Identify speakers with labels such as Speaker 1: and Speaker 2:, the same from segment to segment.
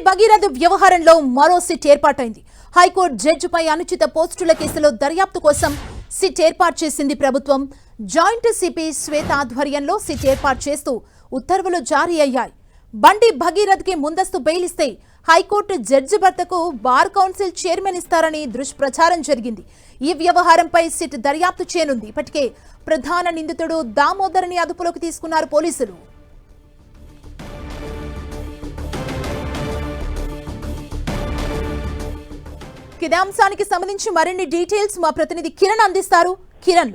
Speaker 1: భగీరథ వ్యవహారంలో మరో సిట్ ఏర్పాటైంది. హైకోర్టు జడ్జిపై అనుచిత పోస్టుల కేసులో దర్యాప్తు కోసం సిట్ ఏర్పాటు చేసింది ప్రభుత్వం. జాయింట్ సిపి శ్వేత ఆధ్వర్యంలో సిట్ ఏర్పాటు చేస్తూ ఉత్తర్వులు జారీ అయ్యాయి. బండి భగీరథ్కి ముందస్తు బెయిల్ ఇస్తే హైకోర్టు జడ్జి భర్తకు బార్ కౌన్సిల్ చైర్మన్ ఇస్తారని దుష్ప్రచారం జరిగింది. ఈ వ్యవహారంపై సిట్ దర్యాప్తు చేయనుంది. ఇప్పటికే ప్రధాన నిందితుడు దామోదర్ని అదుపులోకి తీసుకున్నారు పోలీసులు. ఇదే అంశానికి సంబంధించి మరిన్ని డీటెయిల్స్ మా ప్రతినిధి కిరణ్ అందిస్తారు. కిరణ్,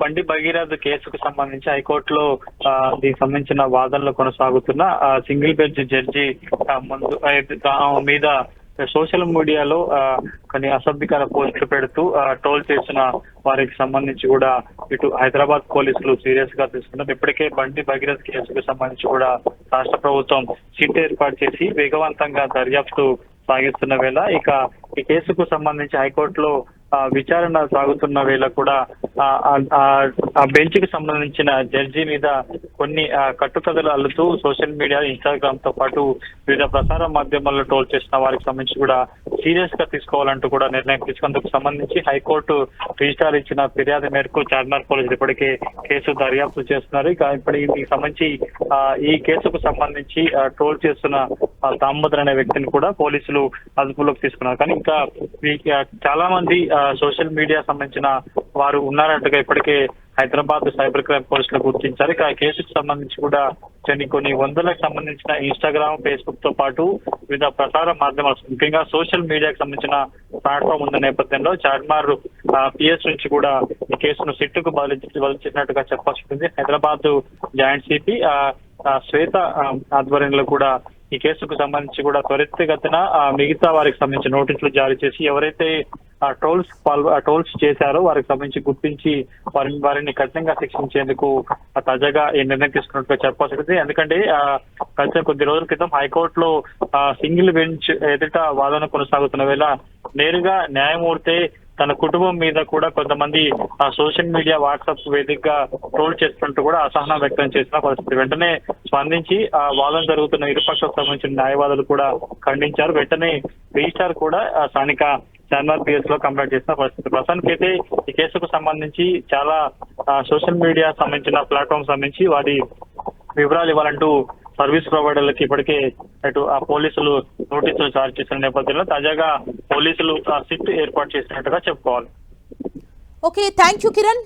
Speaker 2: బండి భగీరథ్ కేసుకు సంబంధించి హైకోర్టులో దీనికి సంబంధించిన వాదనలు కొనసాగుతున్న సింగిల్ బెంచ్ జడ్జి ముందు మీద సోషల్ మీడియాలో కొన్ని అసభ్యకర పోస్టులు పెడుతూ ట్రోల్ చేసిన వారికి సంబంధించి కూడా ఇటు హైదరాబాద్ పోలీసులు సీరియస్ గా తీసుకున్నారు. ఇప్పటికే బండి భగీరథ్ కేసుకు సంబంధించి కూడా రాష్ట్ర ప్రభుత్వం సిట్ ఏర్పాటు చేసి వేగవంతంగా దర్యాప్తు సాగిస్తున్న వేళ ఇక ఈ కేసుకు సంబంధించి హైకోర్టులో విచారణ సాగుతున్న వేళ కూడా ఆ బెంచ్ కి సంబంధించిన జడ్జి మీద కొన్ని కట్టుకథలు అల్లుతూ సోషల్ మీడియా, ఇన్స్టాగ్రామ్ తో పాటు వివిధ ప్రసార మాధ్యమాల్లో ట్రోల్ చేసిన వారికి సంబంధించి కూడా సీరియస్ గా తీసుకోవాలంటూ కూడా నిర్ణయం తీసుకున్నందుకు సంబంధించి హైకోర్టు రిజిస్ట్రార్ ఇచ్చిన ఫిర్యాదు మేరకు చార్మినార్ పోలీసులు ఇప్పటికే కేసు దర్యాప్తు చేస్తున్నారు. ఇక దీనికి సంబంధించి ఈ కేసుకు సంబంధించి ట్రోల్ చేస్తున్న దామోదర్ అనే వ్యక్తిని కూడా పోలీసులు అదుపులోకి తీసుకున్నారు. కానీ ఇంకా చాలా మంది సోషల్ మీడియా సంబంధించిన వారు ఉన్నారంటగా ఇప్పటికే హైదరాబాద్ సైబర్ క్రైమ్ పోలీసులు గుర్తించారు. ఇక ఆ కేసుకు సంబంధించి కూడా కొన్ని వందలకు సంబంధించిన ఇన్స్టాగ్రామ్, ఫేస్బుక్ తో పాటు వివిధ ప్రసార మాధ్యమాలు, ముఖ్యంగా సోషల్ మీడియాకు సంబంధించిన ప్లాట్ఫామ్ ఉన్న నేపథ్యంలో చార్మినార్ పిఎస్ నుంచి కూడా ఈ కేసును సిట్టుకు బదిలించినట్టుగా చెప్పాల్సి ఉంటుంది. హైదరాబాద్ జాయింట్ సిపి శ్వేత ఆధ్వర్యంలో కూడా ఈ కేసుకు సంబంధించి కూడా త్వరితగతిన మిగతా వారికి సంబంధించి నోటీసులు జారీ చేసి ఎవరైతే ట్రోల్స్ చేశారో వారికి సంబంధించి గుర్తించి వారిని కఠినంగా శిక్షించేందుకు తాజాగా ఈ నిర్ణయం తీసుకున్నట్టుగా చెప్పాల్సి. ఎందుకంటే కొద్ది రోజుల క్రితం హైకోర్టులో సింగిల్ బెంచ్ ఎదుట వాదన కొనసాగుతున్న వేళ నేరుగా న్యాయమూర్తి తన కుటుంబం మీద కూడా కొంతమంది సోషల్ మీడియా, వాట్సాప్ వేదికగా ట్రోల్ చేస్తున్నట్టు కూడా అసహనం వ్యక్తం చేసిన పరిస్థితి. వెంటనే స్పందించి వాదన జరుగుతున్న ఇరుపక్షాలకు సంబంధించిన న్యాయవాదులు కూడా ఖండించారు. వెంటనే రిజిస్ట్రార్ కూడా స్థానిక చార్మినార్ పిఎస్ లో కంప్లైంట్ చేసిన పరిస్థితి. ప్రస్తుతానికి అయితే ఈ కేసుకు సంబంధించి చాలా సోషల్ మీడియా సంబంధించిన ప్లాట్ఫామ్ సంబంధించి వాటి వివరాలు ఇవ్వాలంటూ సర్వీస్ ప్రొవైడర్లకి ఇప్పటికే అటు పోలీసులు నోటీసులు జారీ చేసిన నేపథ్యంలో తాజాగా పోలీసులు సిట్ ఏర్పాటు చేసినట్టుగా చెప్పుకోవాలి.
Speaker 1: Okay, thank you Kiran.